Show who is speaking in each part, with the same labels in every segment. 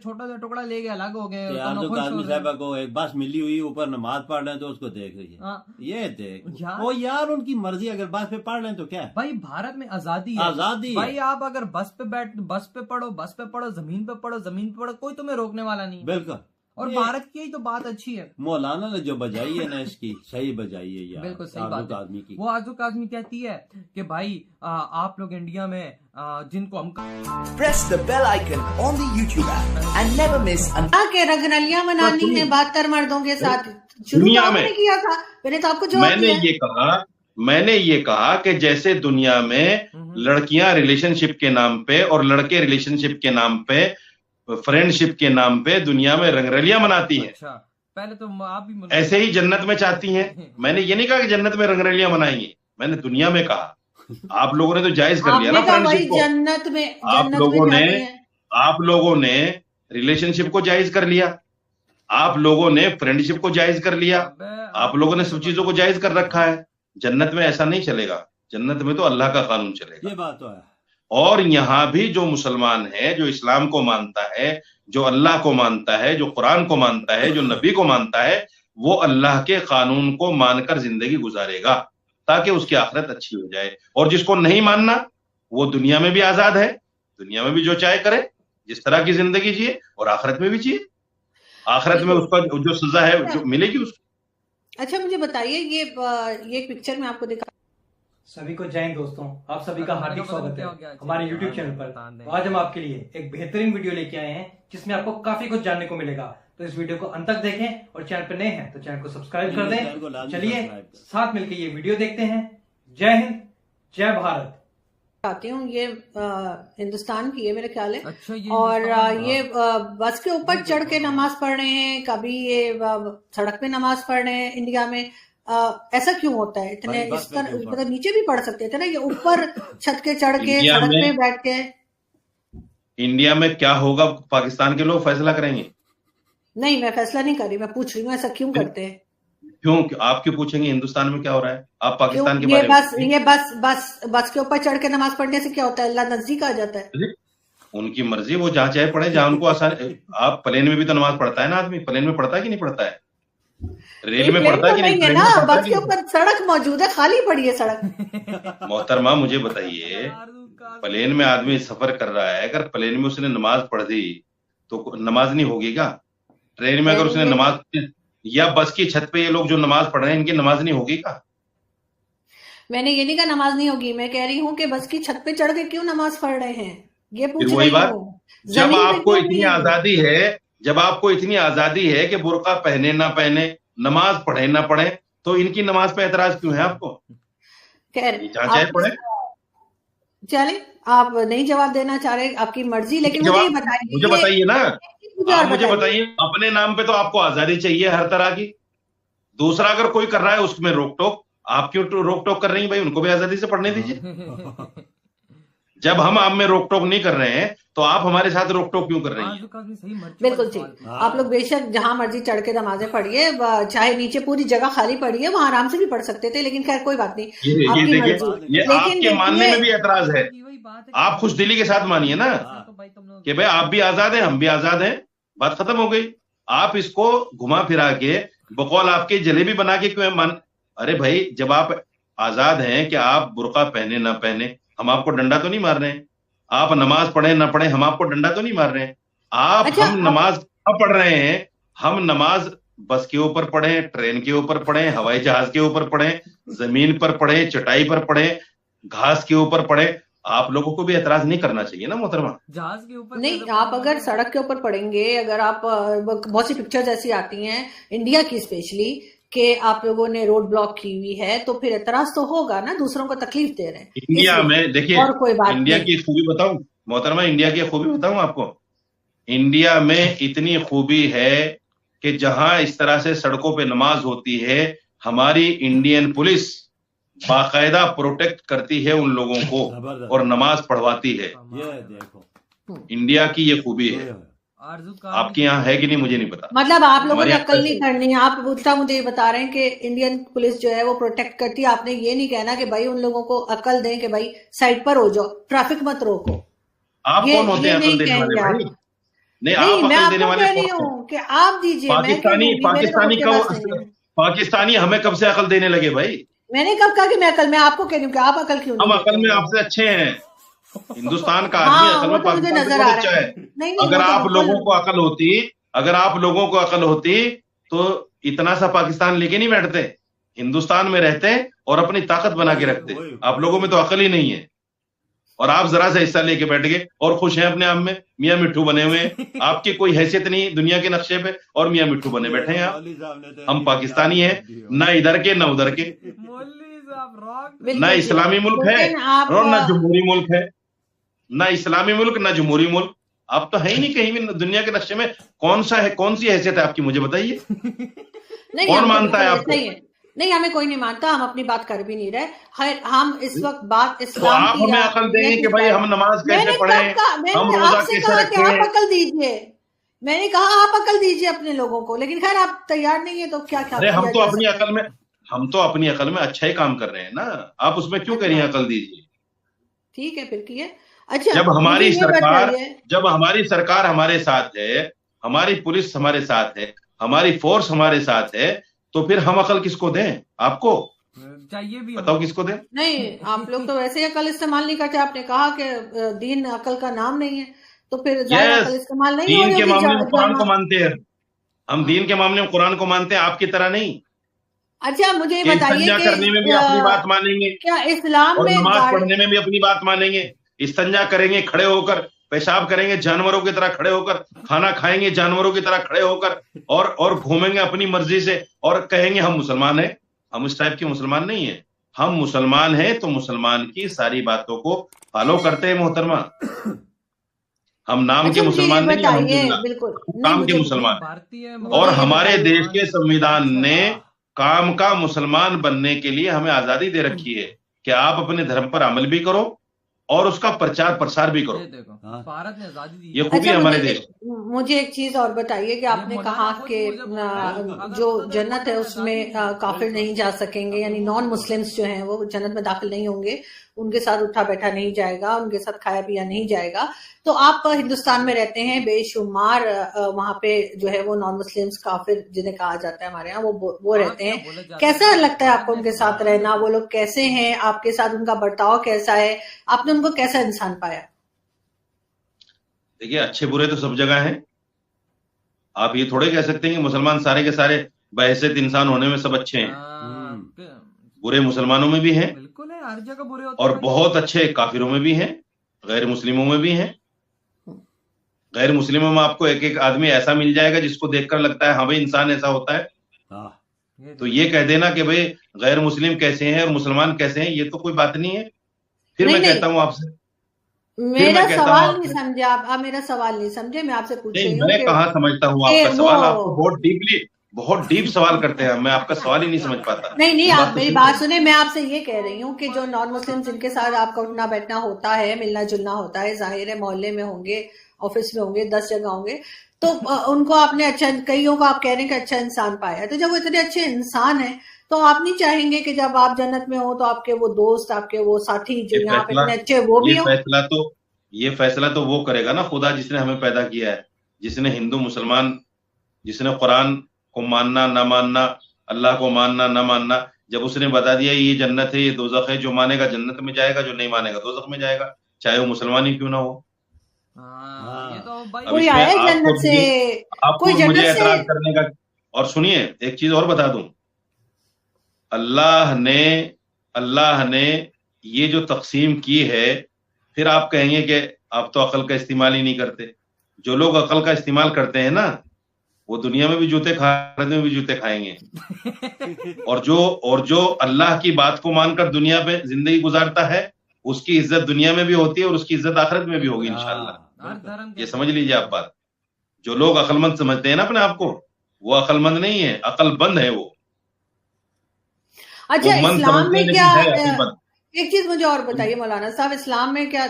Speaker 1: छोटा सा टुकड़ा ले गए, अलग हो गए।
Speaker 2: यार जो काजमी साहबा को एक बस मिली हुई ऊपर नमाज पढ़ रहे हैं तो उसको देख रही है। ये देख वो यार उनकी मर्जी, अगर बस पे पढ़ रहे हैं तो क्या है
Speaker 1: भाई, भारत में आजादी है,
Speaker 2: आजादी
Speaker 1: भाई। आप अगर बस पे पढ़ो, जमीन पे पढ़ो, कोई तुम्हें रोकने वाला नहीं।
Speaker 2: बिल्कुल।
Speaker 1: और भारत की तो बात अच्छी है,
Speaker 2: मौलाना ने जो बजाई है ना इसकी सही बजाई है यार,
Speaker 1: बिल्कुल सही बात है।
Speaker 2: आदमी की
Speaker 1: वो आजू काजमी कहती है कि भाई आप लोग इंडिया में जिनको हम
Speaker 3: press the bell icon on the YouTube app and never miss के रंगरलियां मनानी है 72 मर्दों के साथ।
Speaker 4: दुनिया में
Speaker 3: किया था मैंने तो आपको जवाब दिया।
Speaker 4: मैंने ये कहा कि जैसे दुनिया में लड़कियां रिलेशनशिप के नाम पे और लड़के रिलेशनशिप के नाम पे, फ्रेंडशिप के नाम पे दुनिया में रंगरलियां मनाती हैं।
Speaker 1: अच्छा, पहले तो आप भी
Speaker 4: ऐसे ही जन्नत में चाहती हैं। मैंने ये नहीं कहा कि जन्नत में रंगरलियां मनाएंगे, मैंने दुनिया में कहा। आप लोगों ने तो जायज कर लिया ना फ्रेंडशिप को।
Speaker 3: जन्नत में
Speaker 4: आप लोगों ने रिलेशनशिप को जायज कर लिया, आप लोगों ने फ्रेंडशिप को जायज कर लिया, आप लोगों ने सब चीजों को जायज कर रखा है। जन्नत में ऐसा नहीं चलेगा, जन्नत में तो अल्लाह का कानून चलेगा।
Speaker 2: ये बात तो है।
Speaker 4: और यहाँ भी जो मुसलमान है, जो इस्लाम को मानता है, जो अल्लाह को मानता है, जो कुरान को मानता है, जो नबी को मानता है, वो अल्लाह के कानून को मानकर जिंदगी गुजारेगा ताकि उसकी आखिरत अच्छी हो जाए। और जिसको नहीं मानना वो दुनिया में भी आजाद है, दुनिया में भी जो चाहे करे, जिस तरह की जिंदगी जिए, और आखिरत में भी जिए। आखिरत में उसका जो सजा है जो मिलेगी उसको।
Speaker 3: अच्छा मुझे बताइए, ये पिक्चर में आपको दिखा।
Speaker 5: सभी को जय हिंद दोस्तों, आप सभी का हार्दिक स्वागत है हमारे YouTube चैनल पर। तो आज हम आपके लिए एक बेहतरीन वीडियो लेके आए हैं जिसमें आपको काफी कुछ जानने को मिलेगा। तो इस वीडियो को अंत तक देखें और चैनल पर नए हैं तो चैनल को सब्सक्राइब कर दें। चलिए साथ मिलकर ये वीडियो देखते हैं। जय हिंद, जय भारत।
Speaker 3: आती हूँ, ये हिंदुस्तान की है मेरे ख्याल है।
Speaker 1: अच्छा,
Speaker 3: और ये बस के ऊपर चढ़ के नमाज पढ़ रहे हैं, कभी ये सड़क पे नमाज पढ़ रहे हैं इंडिया में। ऐसा क्यों होता है? इतने इस तरह मतलब नीचे भी पढ़ सकते थे ना, ये ऊपर छत के चढ़ के सड़क पे बैठ के।
Speaker 4: इंडिया में क्या होगा पाकिस्तान के लोग फैसला करेंगे।
Speaker 3: नहीं, मैं फैसला नहीं कर रही, मैं पूछ रही हूँ ऐसा क्यों करते हैं।
Speaker 4: क्यों आप क्यों पूछेंगे हिंदुस्तान में क्या हो रहा है? आप पाकिस्तान के बारे में
Speaker 3: ये बस के ऊपर चढ़ के नमाज पढ़ने से क्या होता है? अल्लाह नजदीक आ जाता है।
Speaker 4: उनकी मर्जी, वो जहाँ चाहे पढ़े, जहाँ उनको आसान। आप प्लेन में भी तो नमाज पढ़ता है ना आदमी, प्लेन में पढ़ता है कि नहीं पढ़ता है? रेल में पढ़ता है कि नहीं?
Speaker 3: ना बस के ऊपर सड़क मौजूद है, खाली पड़ी है सड़क।
Speaker 4: मोहतरमा मुझे बताइए, प्लेन में आदमी सफर कर रहा है, अगर प्लेन में उसने नमाज पढ़ दी तो नमाज नहीं होगी क्या? ट्रेन में अगर उसने नमाज, या बस की छत पे ये लोग जो नमाज पढ़ रहे हैं इनकी नमाज नहीं होगी क्या?
Speaker 3: मैंने ये नहीं कहा नमाज नहीं होगी, मैं कह रही हूँ कि बस की छत पे चढ़ के क्यों नमाज पढ़ रहे हैं, ये पूछ
Speaker 4: वही बात। जब आपको इतनी आजादी है, जब आपको इतनी आजादी है कि बुर्का पहने ना पहने, नमाज पढ़े ना पढ़े, तो इनकी नमाज पे एतराज क्यों है आपको? जहाँ चाहे पढ़े।
Speaker 3: चले, आप नहीं जवाब देना चाह रहे, आपकी मर्जी, लेकिन मुझे
Speaker 4: बताइए ना, आप मुझे बताइए। अपने नाम पे तो आपको आजादी चाहिए हर तरह की, दूसरा अगर कोई कर रहा है उसमें रोक टोक, आप क्यों रोक टोक कर रही हैं? भाई उनको भी आजादी से पढ़ने दीजिए। जब हम आप में रोक टोक नहीं कर रहे हैं तो आप हमारे साथ रोक टोक क्यों कर रही हैं?
Speaker 3: बिल्कुल ठीक, आप लोग बेशक जहां मर्जी चढ़ के नमाजें पढ़िए, चाहे नीचे पूरी जगह खाली पढ़िए, वहां आराम से भी पढ़ सकते थे, लेकिन खैर कोई बात नहीं।
Speaker 4: ये आपके मानने में भी एतराज है, आप खुश दिली के साथ मानिए ना कि भाई आप भी आजाद हैं, हम भी आजाद हैं, बात खत्म हो गई। आप इसको घुमा फिरा के बकौल आपके जलेबी बना के क्यों मान? अरे भाई, जब आप आजाद हैं कि आप बुर्का पहने ना पहने, हम आपको डंडा तो नहीं मार रहे हैं। आप नमाज पढ़े ना पढ़े, हम आपको डंडा तो नहीं मार रहे हैं। हम नमाज पढ़ रहे हैं, हम नमाज बस के ऊपर पढ़े, ट्रेन के ऊपर पढ़े, हवाई जहाज के ऊपर पढ़े, जमीन पर पढ़े, चटाई पर पढ़े, घास के ऊपर पढ़े, आप लोगों को भी एतराज नहीं करना चाहिए ना मोहतरमा?
Speaker 1: जहाज के ऊपर
Speaker 3: नहीं, आप अगर सड़क के ऊपर पढ़ेंगे, अगर आप बहुत सी पिक्चर्स ऐसी आती हैं इंडिया की स्पेशली कि आप लोगों ने रोड ब्लॉक की हुई है, तो फिर एतराज तो होगा ना, दूसरों को तकलीफ दे रहे हैं।
Speaker 4: इंडिया में देखिए,
Speaker 3: और कोई बात
Speaker 4: इंडिया की खूबी बताऊं मोहतरमा, इंडिया की खूबी बताऊं आपको। इंडिया में इतनी खूबी है कि जहां इस तरह से सड़कों पे नमाज होती है, हमारी इंडियन पुलिस बाकायदा प्रोटेक्ट करती है उन लोगों को और नमाज पढ़वाती है।
Speaker 2: ये देखो
Speaker 4: इंडिया की ये खूबी है। आपके यहाँ है कि नहीं मुझे नहीं पता।
Speaker 3: मतलब आप लोगों ने अक्ल नहीं करनी है, आप उल्टा मुझे ये बता रहे हैं कि इंडियन पुलिस जो है वो प्रोटेक्ट करती है। आपने ये नहीं कहना कि भाई उन लोगों को अकल दें कि भाई साइड पर हो जाओ, ट्रैफिक मत रोको।
Speaker 4: आप कौन होते हैं अकल देने वाले? भाई नहीं,
Speaker 3: नहीं,
Speaker 4: आप
Speaker 3: मैं
Speaker 4: अकल देने
Speaker 3: आपको
Speaker 4: वाले
Speaker 3: कह रही
Speaker 4: कौन हैं?
Speaker 3: हूँ कि आप दीजिए, मैं क्यों
Speaker 4: पाकिस्तानी
Speaker 3: दूंगी? मेरे
Speaker 4: पाकिस्तानी
Speaker 3: आपके पास नहीं है।
Speaker 4: पाकिस्तानी हमें कब से अकल देने लगे भाई?
Speaker 3: मैंने कब कहा कि मैं अकल, मैं आपको कह रही हूँ कि आप अकल क्यों
Speaker 4: हम
Speaker 3: नहीं
Speaker 4: अकल
Speaker 3: देते
Speaker 4: में
Speaker 3: हैं?
Speaker 4: आपसे अच्छे हैं। हिंदुस्तान का आदमी
Speaker 3: हाँ,
Speaker 4: अकल
Speaker 3: वो
Speaker 4: में
Speaker 3: तो मुझे
Speaker 4: पाकिस्तान से
Speaker 3: नजर आ
Speaker 4: बहुत
Speaker 3: रहा
Speaker 4: अच्छा
Speaker 3: है।
Speaker 4: है।
Speaker 3: नहीं नहीं,
Speaker 4: अगर
Speaker 3: वो तो
Speaker 4: आप लोगों
Speaker 3: बिल्कुल।
Speaker 4: को अकल होती, अगर आप लोगों को अकल होती तो इतना सा पाकिस्तान लेके नहीं बैठते, हिंदुस्तान में रहते और अपनी ताकत बना के रखते। आप लोगों में तो अकल ही नहीं है, और आप जरा सा हिस्सा लेके बैठ गए और खुश हैं अपने आप में, मियां मिट्ठू बने हुए हैं। आपकी कोई हैसियत नहीं दुनिया के नक्शे पे, और मियां मिट्ठू बने बैठे हैं आप। हम पाकिस्तानी हैं, ना इधर के ना उधर के, ना इस्लामी मुल्क है
Speaker 3: लेकिन आप
Speaker 4: और ना जमहूरी मुल्क है, ना इस्लामी मुल्क ना जमहूरी मुल्क। आप तो है ही नहीं कहीं भी दुनिया के नक्शे में। कौन सा है, कौन सी हैसियत है आपकी, मुझे बताइए।
Speaker 3: नहीं,
Speaker 4: कौन
Speaker 3: हम तो
Speaker 4: मानता है
Speaker 3: बिल्कुल
Speaker 4: आपको?
Speaker 3: ऐसा ही है। नहीं, हमें कोई नहीं मानता, हम अपनी बात कर भी नहीं रहे। खैर, हम इस वक्त बात
Speaker 4: तो
Speaker 3: इस्लाम
Speaker 4: आप
Speaker 3: की
Speaker 4: हमें
Speaker 3: या
Speaker 4: अकल
Speaker 3: दुनिया
Speaker 4: देंगे
Speaker 3: की
Speaker 4: कि भाई
Speaker 3: बताएं।
Speaker 4: हम नमाज कैसे
Speaker 3: मैंने
Speaker 4: पढ़ें,
Speaker 3: कब कहा?
Speaker 4: हम
Speaker 3: मैंने
Speaker 4: रोजा
Speaker 3: आपसे
Speaker 4: कैसे
Speaker 3: कहा कि आप
Speaker 4: रखें।
Speaker 3: अकल दीजिए। मैंने कहा आप अकल दीजिए अपने लोगों को, लेकिन खैर आप तैयार नहीं है, तो क्या क्या
Speaker 4: अरे
Speaker 3: किया जा सकता है?
Speaker 4: हम तो अपनी अकल में अच्छा ही काम कर रहे हैं ना। आप उसमें क्यों कह रही हैं
Speaker 3: अच्छा,
Speaker 4: अकल दीजिए?
Speaker 3: ठीक है, फिर किए। अच्छा,
Speaker 4: जब
Speaker 3: मुझे
Speaker 4: हमारी
Speaker 3: ये
Speaker 4: सरकार
Speaker 3: बताइए।
Speaker 4: जब हमारी सरकार हमारे साथ है, हमारी पुलिस हमारे साथ है, हमारी फोर्स हमारे साथ है, तो फिर हम अकल किसको दें? आपको
Speaker 1: चाहिए भी,
Speaker 4: बताओ किसको दें?
Speaker 3: नहीं, आप लोग तो वैसे ही अकल इस्तेमाल नहीं करते। आपने कहा कि दीन अकल का नाम नहीं है, तो फिर जाहिर
Speaker 4: यस,
Speaker 3: अकल इस्तेमाल नहीं हो
Speaker 4: दीन
Speaker 3: रही
Speaker 4: के
Speaker 3: होगी।
Speaker 4: मामले में कुरान को
Speaker 3: जमा
Speaker 4: मानते हैं। हम दीन के मामले में कुरान को मानते हैं, आपकी तरह नहीं
Speaker 3: अच्छा, मुझे ये
Speaker 4: कि
Speaker 3: बताइए
Speaker 4: इस्तंजा
Speaker 3: कि
Speaker 4: करने में भी अपनी बात मानेंगे
Speaker 3: क्या इस्लाम
Speaker 4: और
Speaker 3: में
Speaker 4: नमाज
Speaker 3: दाढ़ी?
Speaker 4: पढ़ने में भी अपनी बात मानेंगे। इस्तंजा करेंगे खड़े होकर, पेशाब करेंगे जानवरों की तरह खड़े होकर, खाना खाएंगे जानवरों की तरह खड़े होकर, और घूमेंगे अपनी मर्जी से और कहेंगे हम मुसलमान हैं। हम इस टाइप के मुसलमान नहीं है। हम मुसलमान हैं तो मुसलमान की सारी बातों को फॉलो करते हैं मोहतरमा। हम नाम के
Speaker 3: अच्छा, मुझे ये
Speaker 4: मुसलमान नहीं है,
Speaker 3: बताइए।
Speaker 4: अल्हम्दुलिल्लाह,
Speaker 3: बिल्कुल
Speaker 4: हम
Speaker 3: नहीं,
Speaker 4: काम के
Speaker 3: मुझे
Speaker 4: मुसलमान।
Speaker 1: भारतीय
Speaker 4: और
Speaker 3: ये
Speaker 4: हमारे
Speaker 3: बताइए।
Speaker 4: देश के संविधान ने काम का मुसलमान बनने के लिए हमें आजादी दे रखी है कि आप अपने धर्म पर अमल भी करो और उसका प्रचार प्रसार भी करो।
Speaker 1: देखो, भारत ने आजादी दी।
Speaker 4: ये खूबी
Speaker 3: अच्छा,
Speaker 4: हमारे देश।
Speaker 3: मुझे एक चीज और बताइए कि आपने कहा कि जो जन्नत है उसमें काफिर नहीं जा सकेंगे, यानी नॉन मुस्लिम्स जो हैं वो जन्नत में दाखिल नहीं होंगे, उनके साथ उठा बैठा नहीं जाएगा, उनके साथ खाया पिया नहीं जाएगा। तो आप हिंदुस्तान में रहते हैं, बेशुमार वहां पे जो है वो नॉन मुस्लिम्स काफिर जिन्हें कहा जाता है हमारे यहाँ, वो रहते हैं। कैसा लगता है आपको उनके साथ रहना? वो लोग कैसे हैं आपके साथ? उनका बर्ताव कैसा है? आपने उनको कैसा इंसान पाया?
Speaker 4: देखिए, अच्छे बुरे तो सब जगह हैं। आप ये थोड़े कह सकते हैं कि मुसलमान सारे के सारे बहैसियत इंसान होने में सब अच्छे हैं। बुरे मुसलमानों में भी हैं,
Speaker 1: बिल्कुल है, हर जगह बुरे होते
Speaker 4: और
Speaker 1: हैं।
Speaker 4: बहुत अच्छे काफिरों में भी हैं, गैर मुस्लिमों में भी हैं। गैर मुस्लिमों में आपको एक एक आदमी ऐसा मिल जाएगा जिसको देखकर लगता है हाँ भाई इंसान ऐसा होता है। तो ये कह देना कि भाई गैर मुस्लिम कैसे हैं और मुसलमान कैसे हैं, ये तो कोई बात नहीं है। फिर मैं कहता हूँ आपसे,
Speaker 3: मेरा सवाल नहीं समझे आप मेरा सवाल नहीं समझे। मैं आपसे पूछ रही हूँ,
Speaker 4: मैं कहाँ समझता हूँ आपका सवाल। आपको बहुत डीप सवाल करते हैं, मैं आपका सवाल ही नहीं समझ पाता।
Speaker 3: नहीं, आप मेरी बात सुने। मैं आपसे ये कह रही हूँ कि जो नॉन मुस्लिम जिनके साथ आपका उठना बैठना होता है, मिलना जुलना होता है, जाहिर है मोहल्ले में होंगे, ऑफिस में होंगे, 10 जगह होंगे, तो उनको आपने अच्छा, कईयों को आप कह रहे हैं कि अच्छा इंसान पाया है। तो जब वो इतने अच्छे इंसान है, तो आप नहीं चाहेंगे कि जब आप जन्नत में हो तो आपके वो दोस्त, आपके वो साथी जो यहाँ पे इतने अच्छे, वो भी हो?
Speaker 4: ये फैसला तो वो करेगा ना खुदा, जिसने हमें पैदा किया है, जिसने हिंदू मुसलमान, जिसने कुरान को मानना ना मानना, अल्लाह को मानना ना मानना, जब उसने बता दिया ये जन्नत है ये दोजख है, जो मानेगा जन्नत में जाएगा, जो नहीं मानेगा दोजख में जाएगा, चाहे वो मुसलमान ही क्यों ना हो।
Speaker 1: ये तो भाई
Speaker 3: कोई आया जन्नत से, कोई
Speaker 4: मुझे
Speaker 3: जन्नत
Speaker 4: एतराज
Speaker 3: से
Speaker 4: करने का। और सुनिए, एक चीज और बता दूं, अल्लाह ने ये जो तकसीम की है, फिर आप कहेंगे कि आप तो अकल का इस्तेमाल ही नहीं करते। जो लोग अकल का इस्तेमाल करते हैं ना, वो दुनिया में भी जूते खा, आखिरत में भी जूते खाएंगे। और जो अल्लाह की बात को मानकर दुनिया पे जिंदगी गुजारता है, उसकी इज्जत दुनिया में भी होती है और उसकी इज्जत आखिरत में भी होगी इंशाअल्लाह। ये समझ लीजिए आप बात। जो लोग अकलमंद समझते हैं ना अपने आप को, वो अकलमंद नहीं है, अकलबंद है वो।
Speaker 3: अच्छा, इस्लाम में क्या,
Speaker 4: अकलमंद।
Speaker 3: एक चीज मुझे और बताइए मौलाना साहब, इस्लाम में क्या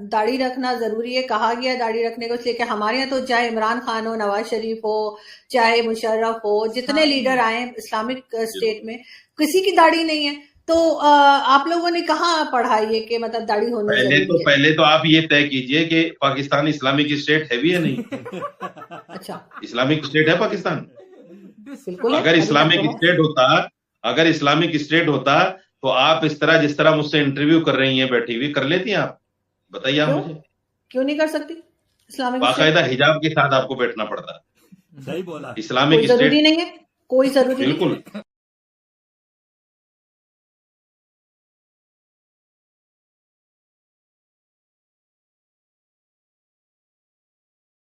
Speaker 3: दाढ़ी रखना जरूरी है? कहा गया दाढ़ी रखने को, इसलिए कि हमारे यहाँ तो चाहे इमरान खान हो, नवाज शरीफ हो, चाहे मुशर्रफ हो, जितने लीडर आए इस्लामिक स्टेट में, किसी की दाढ़ी नहीं है। तो आप लोगों ने कहाँ पढ़ा ये कि मतलब दाढ़ी होनी चाहिए?
Speaker 4: पहले तो आप ये तय कीजिए कि पाकिस्तान इस्लामिक स्टेट है भी या नहीं।
Speaker 3: अच्छा,
Speaker 4: इस्लामिक स्टेट है पाकिस्तान?
Speaker 3: बिल्कुल।
Speaker 4: अगर इस्लामिक स्टेट होता तो आप इस तरह जिस तरह मुझसे इंटरव्यू कर रही हैं बैठी हुई, कर लेती हैं आप? बताइए आप मुझे।
Speaker 3: क्यों नहीं कर सकती? इस्लामिक
Speaker 4: बाकायदा हिजाब के साथ आपको बैठना पड़ता।
Speaker 2: सही बोला।
Speaker 4: इस्लामिक
Speaker 3: जरूरी नहीं है, कोई जरूरी
Speaker 4: बिल्कुल